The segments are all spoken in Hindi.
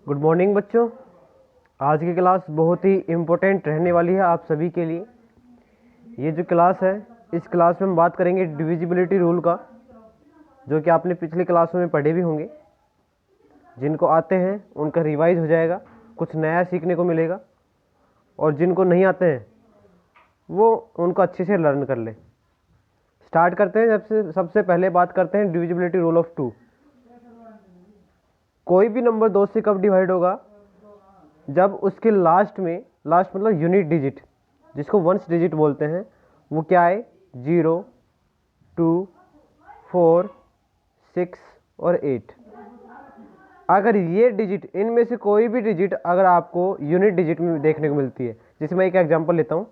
गुड मॉर्निंग बच्चों। आज की क्लास बहुत ही इम्पोर्टेंट रहने वाली है आप सभी के लिए। ये जो क्लास है, इस क्लास में हम बात करेंगे डिविजिबिलिटी रूल का, जो कि आपने पिछली क्लासों में पढ़े भी होंगे। जिनको आते हैं उनका रिवाइज हो जाएगा, कुछ नया सीखने को मिलेगा, और जिनको नहीं आते हैं वो उनको अच्छे से लर्न कर ले। स्टार्ट करते हैं। सबसे पहले बात करते हैं डिविजिबिलिटी रूल ऑफ 2। कोई भी नंबर 2 से कब डिवाइड होगा? जब उसके लास्ट मतलब यूनिट डिजिट, जिसको वंस डिजिट बोलते हैं, वो क्या है? 0, 2, 4, 6 और 8। अगर ये डिजिट, इनमें से कोई भी डिजिट अगर आपको यूनिट डिजिट में देखने को मिलती है, जैसे मैं एक एग्जांपल लेता हूँ,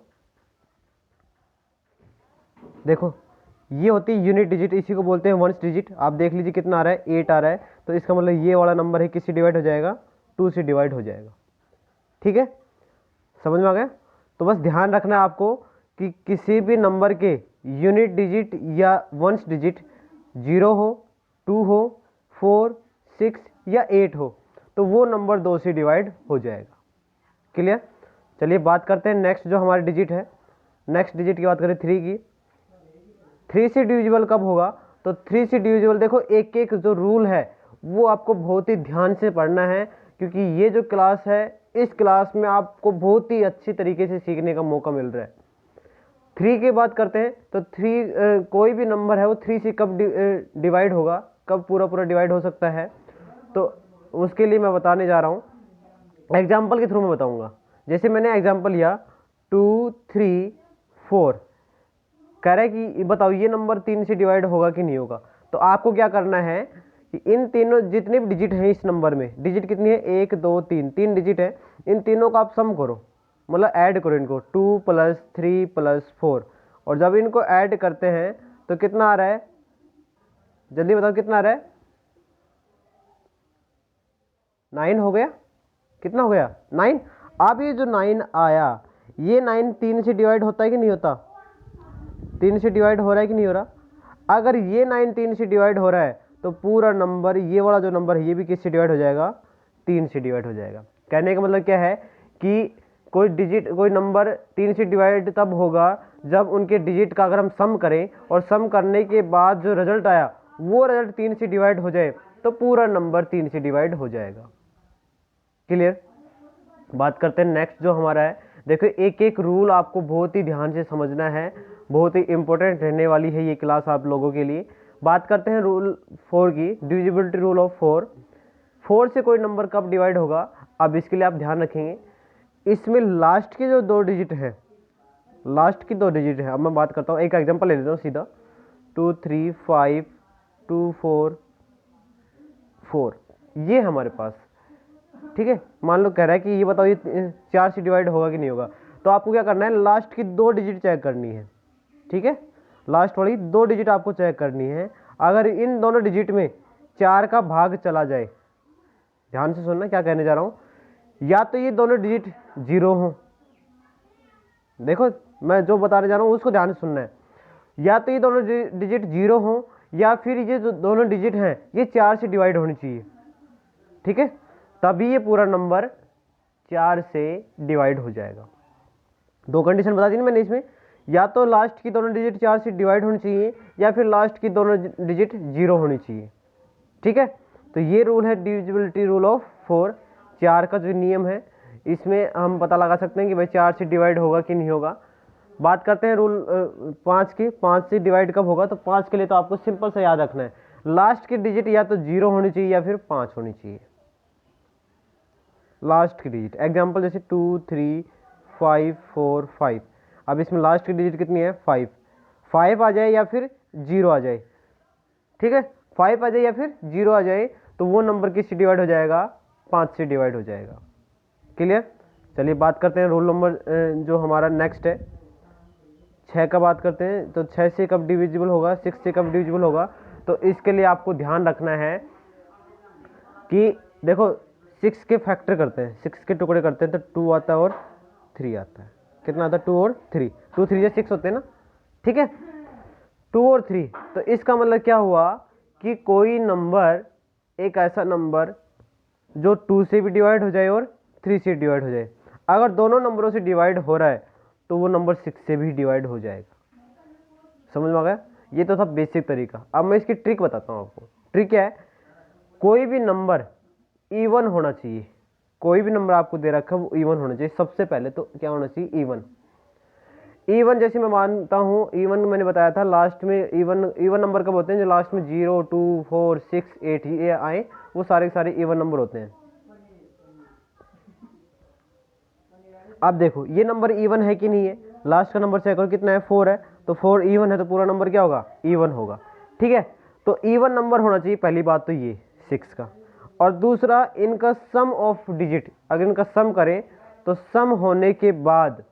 देखो ये होती है यूनिट डिजिट, इसी को बोलते हैं वंस डिजिट। आप देख लीजिए कितना आ रहा है, 8 आ रहा है, तो इसका मतलब ये वाला नंबर है किससे डिवाइड हो जाएगा? 2 से डिवाइड हो जाएगा। ठीक है, समझ में आ गया? तो बस ध्यान रखना है आपको कि किसी भी नंबर के यूनिट डिजिट या वंस डिजिट 0 हो, 2 हो, 4, 6 या 8 हो, तो वो नंबर 2 से डिवाइड हो जाएगा। क्लियर? चलिए बात करते हैं नेक्स्ट जो हमारे डिजिट है। नेक्स्ट डिजिट की बात करें 3 की। 3 से डिविजिबल कब होगा? तो 3 से डिविजिबल, देखो एक एक जो रूल है वो आपको बहुत ही ध्यान से पढ़ना है, क्योंकि ये जो क्लास है, इस क्लास में आपको बहुत ही अच्छी तरीके से सीखने का मौका मिल रहा है। 3 की बात करते हैं तो 3 कोई भी नंबर है वो 3 से कब डिवाइड होगा, कब पूरा पूरा डिवाइड हो सकता है, तो उसके लिए मैं बताने जा रहा हूँ। एग्जाम्पल के थ्रू मैं बताऊँगा। जैसे मैंने एग्जाम्पल लिया 2, 3, 4, कह रहा है कि बताओ ये नंबर 3 से डिवाइड होगा कि नहीं होगा। तो आपको क्या करना है कि इन तीनों जितने भी डिजिट हैं इस नंबर में, डिजिट कितनी है? 1, 2, 3, 3 डिजिट है। इन तीनों का आप सम करो, मतलब ऐड करो इनको, 2 + 3 + 4, और जब इनको ऐड करते हैं तो कितना आ रहा है? जल्दी बताओ कितना आ रहा है? 9 हो गया। कितना हो गया? 9। अब ये जो 9 आया, ये 9 3 से डिवाइड होता है कि नहीं होता? 3 से डिवाइड हो रहा है कि नहीं हो रहा? अगर ये 9 3 से डिवाइड हो रहा है तो पूरा नंबर, ये वाला जो नंबर है, ये भी किससे डिवाइड हो जाएगा? 3 से डिवाइड हो जाएगा। कहने का मतलब क्या है कि कोई डिजिट, कोई नंबर 3 से डिवाइड तब होगा जब उनके डिजिट का अगर हम सम करें, और सम करने के बाद जो रिजल्ट आया वो रिजल्ट 3 से डिवाइड हो जाए, तो पूरा नंबर 3 से डिवाइड हो जाएगा। क्लियर? बात करते हैं नेक्स्ट जो हमारा है। देखो एक एक रूल आपको बहुत ही ध्यान से समझना है, बहुत ही इंपॉर्टेंट रहने वाली है ये क्लास आप लोगों के लिए। बात करते हैं रूल 4 की, डिविजिबिलिटी रूल ऑफ 4। 4 से कोई नंबर कब डिवाइड होगा? अब इसके लिए आप ध्यान रखेंगे, इसमें लास्ट के जो 2 डिजिट है, लास्ट की 2 डिजिट है। अब मैं बात करता हूँ, एक एग्जांपल ले लेता हूँ सीधा, 2, 3, 5, 2, 4, 4, ये हमारे पास। ठीक है, मान लो कह रहा है कि ये बताओ ये 4 से डिवाइड होगा कि नहीं होगा। तो आपको क्या करना है? लास्ट की 2 डिजिट चेक करनी है। ठीक है, लास्ट वाली 2 डिजिट आपको चेक करनी है। अगर इन दोनों डिजिट में 4 का भाग चला जाए, ध्यान से सुनना क्या कहने जा रहा हूँ, या तो ये दोनों डिजिट 0 हो, देखो मैं जो बताने जा रहा हूँ उसको ध्यान से सुनना है, या तो ये दोनों डिजिट 0 हो, या फिर ये जो दोनों डिजिट हैं ये 4 से डिवाइड होनी चाहिए। ठीक है, तभी ये पूरा नंबर 4 से डिवाइड हो जाएगा। 2 कंडीशन बता दी ना मैंने इसमें, या तो लास्ट की दोनों डिजिट 4 से डिवाइड होनी चाहिए, या फिर लास्ट की दोनों डिजिट 0 होनी चाहिए। ठीक है, तो ये रूल है डिविजिबिलिटी रूल ऑफ 4। 4 का जो नियम है, इसमें हम पता लगा सकते हैं कि भाई 4 से डिवाइड होगा कि नहीं होगा। बात करते हैं रूल 5 की। 5 से डिवाइड कब होगा? तो 5 के लिए तो आपको सिंपल सा याद रखना है, लास्ट की डिजिट या तो 0 होनी चाहिए या फिर 5 होनी चाहिए, लास्ट की डिजिट। एग्जांपल जैसे 2, 3, 5, 4, 5। अब इसमें लास्ट की डिजिट कितनी है? 5। 5 आ जाए या फिर 0 आ जाए, ठीक है, 5 आ जाए या फिर 0 आ जाए, तो वो नंबर किससे डिवाइड हो जाएगा? 5 से डिवाइड हो जाएगा। क्लियर? चलिए बात करते हैं रूल नंबर जो हमारा नेक्स्ट है 6 का बात करते हैं। तो 6 से कब डिविजिबल होगा? 6 से कब डिविजिबल होगा? तो इसके लिए आपको ध्यान रखना है कि देखो 6 के फैक्टर करते हैं, 6 के टुकड़े करते हैं, तो 2 आता है और 3 आता है। कितना आता है? 2 और 3, 2 3 6 होते हैं ना। ठीक है, 2 और 3, तो इसका मतलब क्या हुआ कि कोई नंबर, एक ऐसा नंबर जो 2 से भी डिवाइड हो जाए और 3 से डिवाइड हो जाए। अगर दोनों नंबरों से डिवाइड हो रहा है तो वो नंबर 6 से भी डिवाइड हो जाएगा। समझ में आ गया? ये तो था बेसिक तरीका। अब मैं इसकी ट्रिक बताता हूँ आपको। ट्रिक क्या है? कोई भी नंबर इवन होना चाहिए। कोई भी नंबर आपको दे रखा है वो इवन होना चाहिए। सबसे पहले तो क्या होना चाहिए? इवन। इवन जैसे मैं मानता हूँ, इवन मैंने बताया था लास्ट में, इवन नंबर कब होते हैं? जो लास्ट में 0, 2, 4, 6, 8 ये आए, वो सारे के सारे इवन नंबर होते हैं। अब देखो ये नंबर इवन है कि नहीं है? लास्ट का नंबर चेक करो कितना है? 4 है, तो 4 इवन है तो पूरा नंबर क्या होगा? इवन होगा। ठीक है, तो इवन नंबर होना चाहिए, पहली बात तो ये 6 का। और दूसरा, इनका सम ऑफ डिजिट, अगर इनका सम करें तो सम होने के बाद,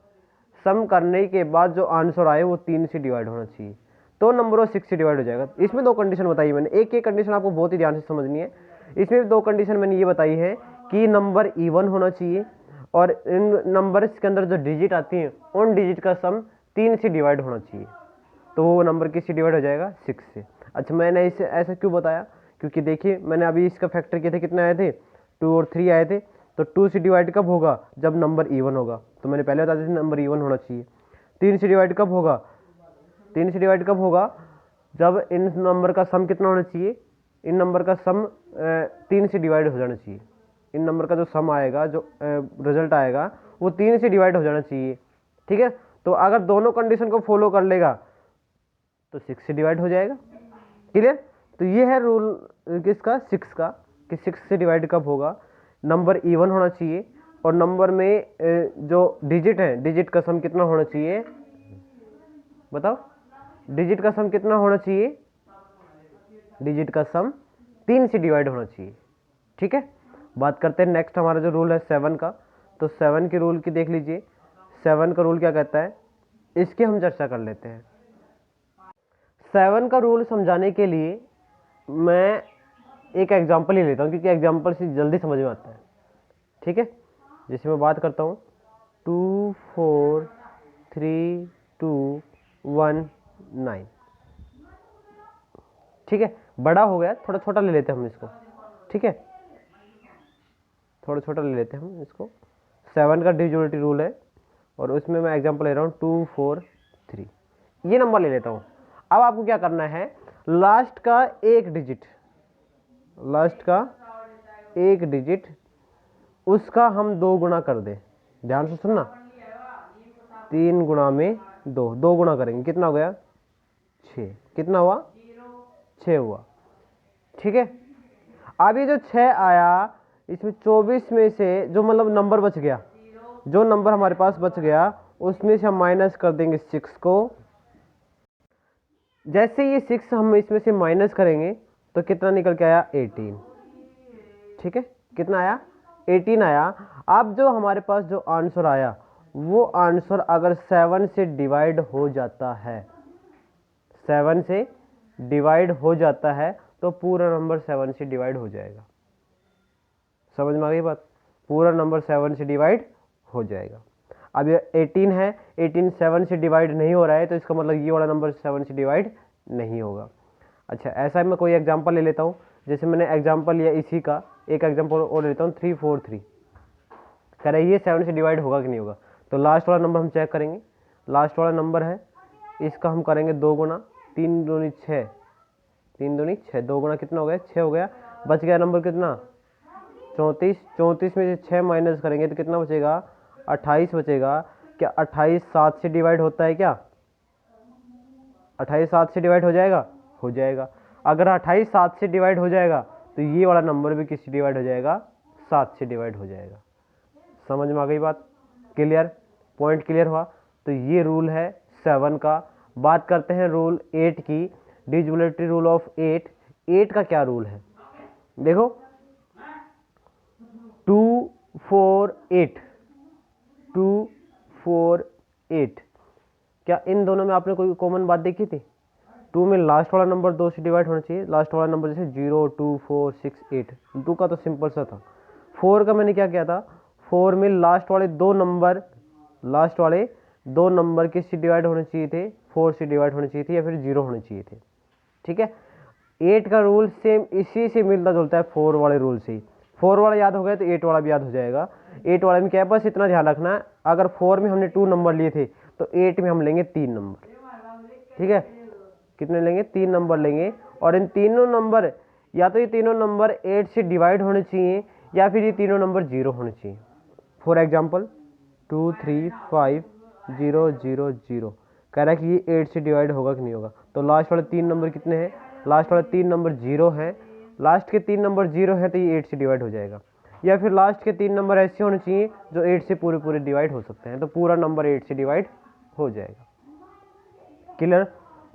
सम करने के बाद जो आंसर आए वो 3 से डिवाइड होना चाहिए, तो नंबर वो 6 से डिवाइड हो जाएगा। इसमें 2 कंडीशन बताई मैंने, एक एक कंडीशन आपको बहुत ही ध्यान से समझनी है। इसमें 2 कंडीशन मैंने ये बताई है कि नंबर इवन होना चाहिए और इन नंबर्स के अंदर जो डिजिट आती हैं उन डिजिट का सम 3 से डिवाइड होना चाहिए, तो वो नंबर किससे डिवाइड हो जाएगा? 6 से। अच्छा, मैंने इसे ऐसा क्यों बताया? क्योंकि देखिए मैंने अभी इसका फैक्टर किए थे, कितने आए थे? 2 और 3 आए थे। तो 2 से डिवाइड कब होगा? जब नंबर इवन होगा। तो मैंने पहले बता दिया नंबर इवन होना चाहिए। 3 से डिवाइड कब होगा? 3 से डिवाइड कब होगा? जब इन नंबर का सम कितना होना चाहिए? इन नंबर का सम 3 से डिवाइड हो जाना चाहिए। इन नंबर का जो सम आएगा, जो रिजल्ट आएगा, वो 3 से डिवाइड हो जाना चाहिए। ठीक है, तो अगर दोनों कंडीशन को फॉलो कर लेगा तो 6 से डिवाइड हो जाएगा। क्लियर? तो ये है रूल किसका? 6 का, कि 6 से डिवाइड कब होगा? नंबर इवन होना चाहिए और नंबर में जो डिजिट है, डिजिट का सम कितना होना चाहिए? बताओ, डिजिट का सम कितना होना चाहिए? डिजिट का सम 3 से डिवाइड होना चाहिए। ठीक है, बात करते हैं नेक्स्ट हमारा जो रूल है 7 का। तो 7 के रूल की देख लीजिए। 7 का रूल क्या कहता है, इसकी हम चर्चा कर लेते हैं। 7 का रूल समझाने के लिए मैं एक एग्जांपल ही लेता हूँ, क्योंकि एग्जांपल से जल्दी समझ में आता है। ठीक है, जैसे मैं बात करता हूँ 2, 4, 3, 2, 1, 9। ठीक है, बड़ा हो गया, थोड़ा छोटा ले लेते हैं हम इसको। ठीक है, थोड़ा छोटा ले लेते हैं हम इसको। 7 का डिविजिबिलिटी रूल है और उसमें मैं एग्जांपल ले रहा हूँ 2, 4, 3, ये नंबर ले लेता हूँ। अब आपको क्या करना है? लास्ट का एक डिजिट, लास्ट का एक डिजिट, उसका हम 2 गुना कर दें। ध्यान से सुनना, 3 गुणा में 2, 2 गुना करेंगे, कितना हो गया? 6। कितना हुआ? 6 हुआ। ठीक है, अब ये जो 6 आया, इसमें 24 में से जो मतलब नंबर बच गया, जो नंबर हमारे पास बच गया, उसमें से हम माइनस कर देंगे 6 को। जैसे ये 6 हम इसमें से माइनस करेंगे तो कितना निकल के आया? 18। ठीक है, कितना आया? 18 आया। अब जो हमारे पास जो आंसर आया, वो आंसर अगर 7 से डिवाइड हो जाता है, 7 से डिवाइड हो जाता है, तो पूरा नंबर 7 से डिवाइड हो जाएगा। समझ में आ गई बात? पूरा नंबर 7 से डिवाइड हो जाएगा। अब ये 18 है, 18 7 से डिवाइड नहीं हो रहा है, तो इसका मतलब ये वाला नंबर 7 से डिवाइड नहीं होगा। अच्छा, ऐसा मैं कोई एग्जांपल ले लेता हूँ। जैसे मैंने एग्जांपल लिया इसी का, एक एग्जांपल और लेता हूँ 3, 4, 3। कह रहा है ये 7 से डिवाइड होगा कि नहीं होगा? तो लास्ट वाला नंबर हम चेक करेंगे। लास्ट वाला नंबर है, इसका हम करेंगे 2 गुना, 3 दूनी 6, 3 दूनी 6, 2 गुना कितना हो गया? 6 हो गया। बच गया नंबर कितना? 34। 34 में से 6 माइनस करेंगे तो कितना बचेगा? 28 बचेगा। क्या 28 7 से डिवाइड होता है क्या? 28 7 से डिवाइड हो जाएगा? हो जाएगा। अगर 28 7 से डिवाइड हो जाएगा तो ये वाला नंबर भी किससे डिवाइड हो जाएगा? 7 से डिवाइड हो जाएगा। समझ में आ गई बात? क्लियर? पॉइंट क्लियर हुआ? तो ये रूल है 7 का। बात करते हैं रूल 8 की, डिविजिबिलिटी रूल ऑफ 8। 8 का क्या रूल है? देखो 2, 4, 8, 2, 4, 8, क्या इन दोनों में आपने कोई कॉमन बात देखी थी? 2 में लास्ट वाला नंबर 2 से डिवाइड होना चाहिए। लास्ट वाला नंबर जैसे 0, 2, 4, 6, 8, 2 का तो सिंपल सा था। 4 का मैंने क्या किया था? 4 में लास्ट वाले दो नंबर किससे डिवाइड होने चाहिए थे? 4 से डिवाइड होने चाहिए थे या फिर 0 होने चाहिए थे। ठीक है, 8 का रूल सेम इसी से मिलता जुलता है 4 वाले रूल से। 4 वाला याद हो गया तो 8 वाला भी याद हो जाएगा। 8 वाले में क्या है, बस इतना ध्यान रखना है, अगर 4 में हमने 2 नंबर लिए थे तो 8 में हम लेंगे 3 नंबर। ठीक है, कितने लेंगे, 3 नंबर लेंगे। और इन तीनों नंबर, या तो ये तीनों नंबर 8 से डिवाइड होने चाहिए या फिर ये तीनों नंबर 0 होने चाहिए। फॉर एग्जाम्पल 2 3 5 0 0 0 कह रहा है कि ये 8 से डिवाइड होगा कि नहीं होगा। तो लास्ट वाले 3 नंबर कितने हैं, लास्ट वाले 3 नंबर 0 हैं, लास्ट के 3 नंबर 0 हैं तो ये 8 से डिवाइड हो जाएगा। या फिर लास्ट के 3 नंबर ऐसे होने चाहिए जो 8 से पूरे पूरे डिवाइड हो सकते हैं, तो पूरा नंबर 8 से डिवाइड हो जाएगा। क्लियर,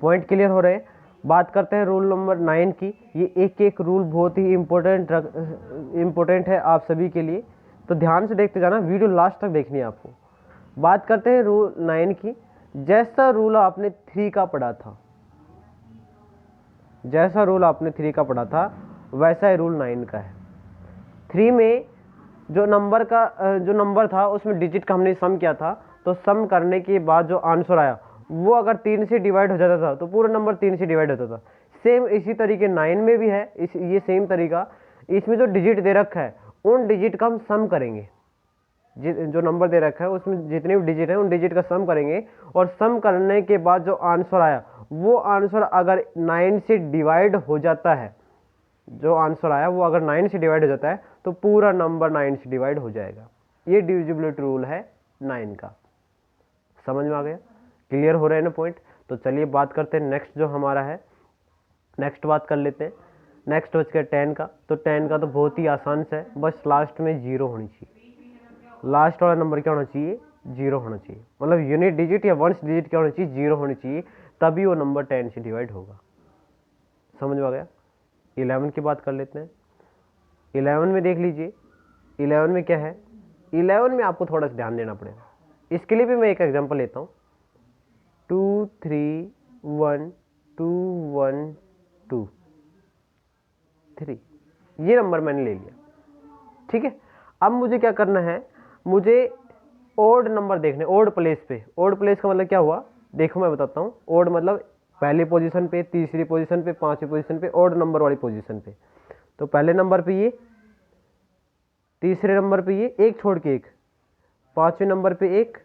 पॉइंट क्लियर हो रहे हैं। बात करते हैं रूल नंबर 9 की। ये एक एक रूल बहुत ही इम्पोर्टेंट है आप सभी के लिए, तो ध्यान से देखते जाना, वीडियो लास्ट तक देखनी है आपको। बात करते हैं रूल 9 की। जैसा रूल आपने 3 का पढ़ा था, जैसा रूल आपने 3 का पढ़ा था वैसा ही रूल 9 का है। 3 में जो नंबर था उसमें डिजिट का हमने सम किया था, तो सम करने के बाद जो आंसर आया वो अगर 3 से डिवाइड हो जाता था तो पूरा नंबर 3 से डिवाइड होता था। सेम इसी तरीके 9 में भी है, ये सेम तरीका। इसमें जो डिजिट दे रखा है उन डिजिट का हम सम करेंगे, जो नंबर दे रखा है उसमें जितने भी डिजिट है उन डिजिट का सम करेंगे, और सम करने के बाद जो आंसर आया वो आंसर अगर 9 से डिवाइड हो जाता है, जो आंसर आया वो अगर 9 से डिवाइड हो जाता है तो पूरा नंबर 9 से डिवाइड हो जाएगा। ये डिविजिबिलिटी रूल है 9 का। समझ में आ गया, क्लियर हो रहे हैं ना पॉइंट। तो चलिए बात करते हैं नेक्स्ट जो हमारा है, नेक्स्ट बात कर लेते हैं। नेक्स्ट बच गया 10 का। तो 10 का तो बहुत ही आसान सा है, बस लास्ट में 0 होनी चाहिए। लास्ट वाला नंबर क्या होना चाहिए, 0 होना चाहिए, मतलब यूनिट डिजिट या वंश डिजिट क्या होनी चाहिए, 0 होनी चाहिए, तभी वो नंबर 10 से डिवाइड होगा। समझ में आ गया। 11 की बात कर लेते हैं। 11 में देख लीजिए, 11 में क्या है, 11 में आपको थोड़ा सा ध्यान देना पड़ेगा। इसके लिए भी मैं एक एग्जांपल लेता हूँ। 2 3 1 2 1 2 3, ये नंबर मैंने ले लिया। ठीक है, अब मुझे क्या करना है, मुझे ओड नंबर देखने, ओड प्लेस पे। ओड प्लेस का मतलब क्या हुआ, देखो मैं बताता हूँ। ओड मतलब पहली पोजीशन पे, तीसरी पोजीशन पे, पांचवी पोजीशन पे, ओड नंबर वाली पोजीशन पे। तो पहले नंबर पे ये, तीसरे नंबर पे ये, एक छोड़ के एक, पांचवें नंबर पे एक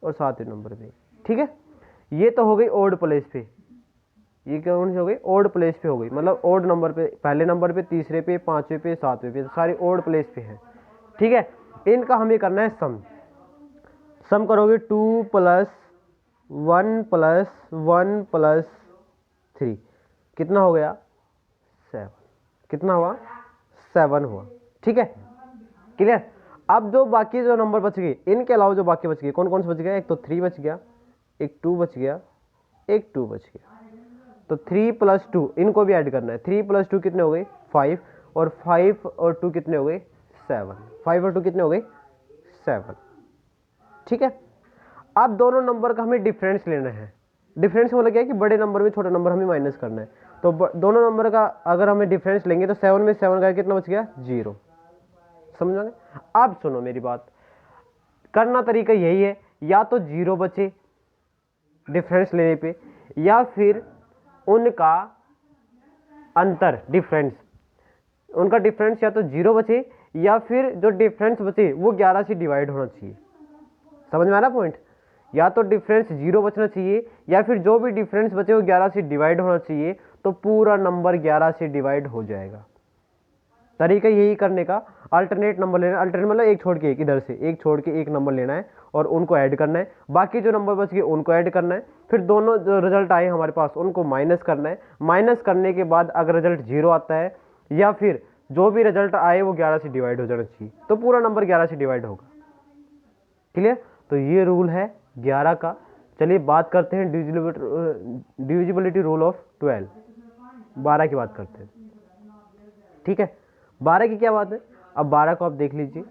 और सातवें नंबर पे। ठीक है, ये तो हो गई ओड प्लेस पे। ये क्या हो गई, ओड प्लेस पे हो गई, मतलब ओड नंबर पे, पहले नंबर पे, तीसरे पे, पांचवें पे, सातवें पे, सारी ओड प्लेस पे है। ठीक है, इनका हमें करना है सम। सम करोगे 2 + 1 + 1 + 3, कितना हो गया, 7। कितना हुआ, 7 हुआ। ठीक है, क्लियर। अब जो बाकी जो नंबर बच गए, इनके अलावा जो बाकी बच गए, कौन कौन से बच गया, एक तो 3 बच गया, एक 2 बच गया, एक 2 बच गया। तो 3 + 2 इनको भी ऐड करना है। 3 + 2 कितने हो गए, 5, और 5 और 2 कितने हो गए, 7। 5 और 2 कितने हो गए, 7। ठीक है, अब दोनों नंबर का हमें डिफरेंस लेना है। डिफरेंस मतलब क्या है कि बड़े नंबर में छोटा नंबर हमें माइनस करना है। तो दोनों नंबर का अगर हमें डिफरेंस लेंगे तो 7 में 7 का कितना बच गया, 0। समझ में। अब सुनो मेरी बात, करना तरीका यही है, या तो 0 बचे डिफरेंस लेने पे, या फिर उनका अंतर, डिफरेंस, उनका डिफरेंस या तो 0 बचे या फिर जो डिफरेंस बचे वो 11 से डिवाइड होना चाहिए। समझ में आ रहा पॉइंट, या तो डिफरेंस 0 बचना चाहिए या फिर जो भी डिफरेंस बचे वो 11 से डिवाइड होना चाहिए, तो पूरा नंबर 11 से डिवाइड हो जाएगा। तरीका यही करने का, अल्टरनेट नंबर लेना, अल्टरनेट मतलब एक छोड़ के एक, इधर से एक छोड़ के एक नंबर लेना है और उनको ऐड करना है, बाकी जो नंबर बच गए उनको ऐड करना है, फिर दोनों जो रिजल्ट आए हमारे पास उनको माइनस करना है। माइनस करने के बाद अगर रिजल्ट 0 आता है या फिर जो भी रिजल्ट आए वो 11 से डिवाइड हो जाना चाहिए, तो पूरा नंबर 11 से डिवाइड होगा। क्लियर, तो ये रूल है 11 का। चलिए बात करते हैं डिविजिबिलिटी रूल ऑफ 12, 12 की बात करते हैं। ठीक है, 12 की क्या बात है, अब 12 को आप देख लीजिए,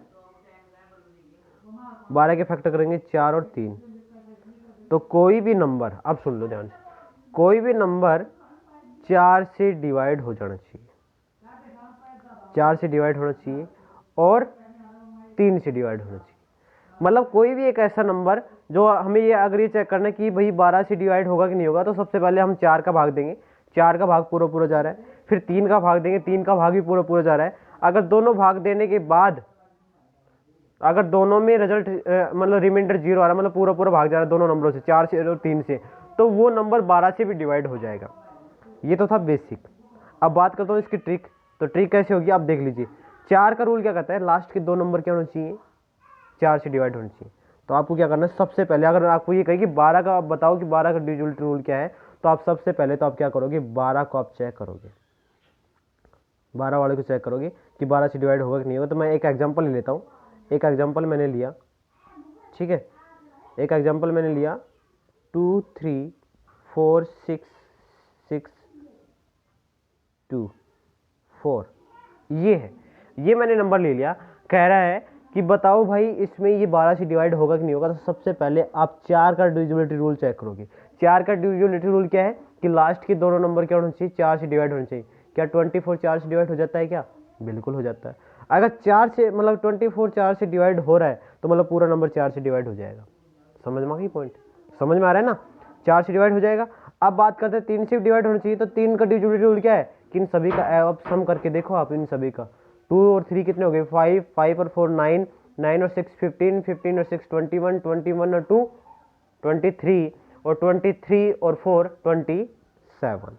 12 के फैक्टर करेंगे 4 और 3, तो कोई भी नंबर, अब सुन लो ध्यान से, कोई भी नंबर 4 से डिवाइड हो जाना चाहिए, 4 से डिवाइड होना चाहिए और 3 से डिवाइड होना चाहिए। मतलब कोई भी एक ऐसा नंबर जो हमें ये अगर ये चेक करना है कि भाई 12 से डिवाइड होगा कि नहीं होगा, तो सबसे पहले हम 4 का भाग देंगे, 4 का भाग पूरा पूरा जा रहा है, फिर 3 का भाग देंगे, 3 का भाग भी पूरा पूरा जा रहा है। अगर दोनों भाग देने के बाद अगर दोनों में रिजल्ट मतलब रिमाइंडर 0 आ रहा है, मतलब पूरा पूरा भाग जा रहा है दोनों नंबरों से, 4 से और 3 से, तो वो नंबर 12 से भी डिवाइड हो जाएगा। ये तो था बेसिक। अब बात करता हूँ इसकी ट्रिक। तो ट्रिक कैसे होगी आप देख लीजिए। 4 का रूल क्या कहता है, लास्ट के 2 नंबर क्या होने चाहिए, 4 से डिवाइड होने चाहिए। तो आपको क्या करना है, सबसे पहले अगर आपको ये कहे कि 12 का, आप बताओ कि 12 का डिविजिबिलिटी रूल क्या है, तो आप सबसे पहले तो आप क्या करोगे, 12 को आप चेक करोगे, 12 वाले को चेक करोगे कि 12 से डिवाइड होगा कि नहीं होगा। तो मैं एक एग्जांपल ले लेता हूँ। एक एग्जांपल मैंने लिया, ठीक है, एक एग्जांपल मैंने लिया 2 3 4 6 6 2 4, ये है, ये मैंने नंबर ले लिया। कह रहा है कि बताओ भाई इसमें ये 12 से डिवाइड होगा कि नहीं होगा। तो सबसे पहले आप 4 का डिविजिबिलिटी रूल चेक करोगे। 4 का डिविजिबिलिटी रूल क्या है कि लास्ट के दोनों नंबर क्या होने चाहिए, 4 से डिवाइड होने चाहिए। क्या 24 4 से डिवाइड हो जाता है क्या, बिल्कुल हो जाता है। अगर 4 से मतलब 24 4 से डिवाइड हो रहा है तो मतलब पूरा नंबर 4 से डिवाइड हो जाएगा। समझ में आ गई पॉइंट, समझ में आ रहा है ना, 4 से डिवाइड हो जाएगा। अब बात करते हैं 3 से डिवाइड होना चाहिए। तो 3 का डिविजिबिलिटी रूल क्या है कि इन सभी का अब सम करके देखो आप, इन सभी का 2 और 3 कितने हो गए, 5 5 और 4 9 9 और 6 15 15 और 6 21 21 और 2 23 और 23 और 4 27।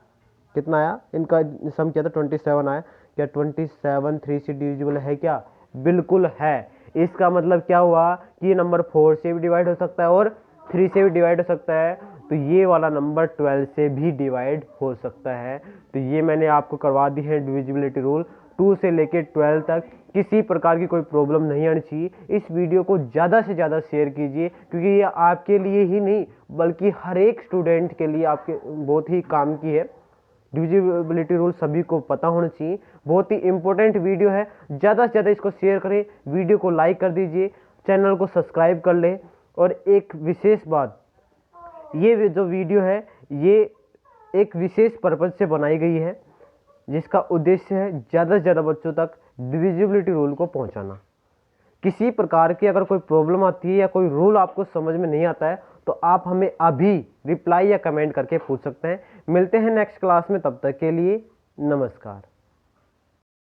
कितना आया, इनका सम किया था 27 आया। क्या 27 3 से डिविजिबल है क्या, बिल्कुल है। इसका मतलब क्या हुआ कि ये नंबर 4 से भी डिवाइड हो सकता है और 3 से भी डिवाइड हो सकता है। तो ये वाला नंबर 12 से भी डिवाइड हो सकता है। तो ये मैंने आपको करवा दी है डिविजिबिलिटी रूल 2 से लेकर 12 तक। किसी प्रकार की कोई प्रॉब्लम नहीं आनी चाहिए। इस वीडियो को ज़्यादा से ज़्यादा शेयर कीजिए, क्योंकि ये आपके लिए ही नहीं बल्कि हर एक स्टूडेंट के लिए आपके बहुत ही काम की है। डिविजिबिलिटी रूल सभी को पता होना चाहिए, बहुत ही इंपॉर्टेंट वीडियो है। ज़्यादा से ज़्यादा इसको शेयर करें, वीडियो को लाइक कर दीजिए, चैनल को सब्सक्राइब कर लें। और एक विशेष बात, ये जो वीडियो है ये एक विशेष पर्पज़ से बनाई गई है, जिसका उद्देश्य है ज़्यादा से ज़्यादा बच्चों तक डिविजिबिलिटी रूल को पहुंचाना। किसी प्रकार की अगर कोई प्रॉब्लम आती है या कोई रूल आपको समझ में नहीं आता है तो आप हमें अभी रिप्लाई या कमेंट करके पूछ सकते हैं। मिलते हैं नेक्स्ट क्लास में, तब तक के लिए नमस्कार।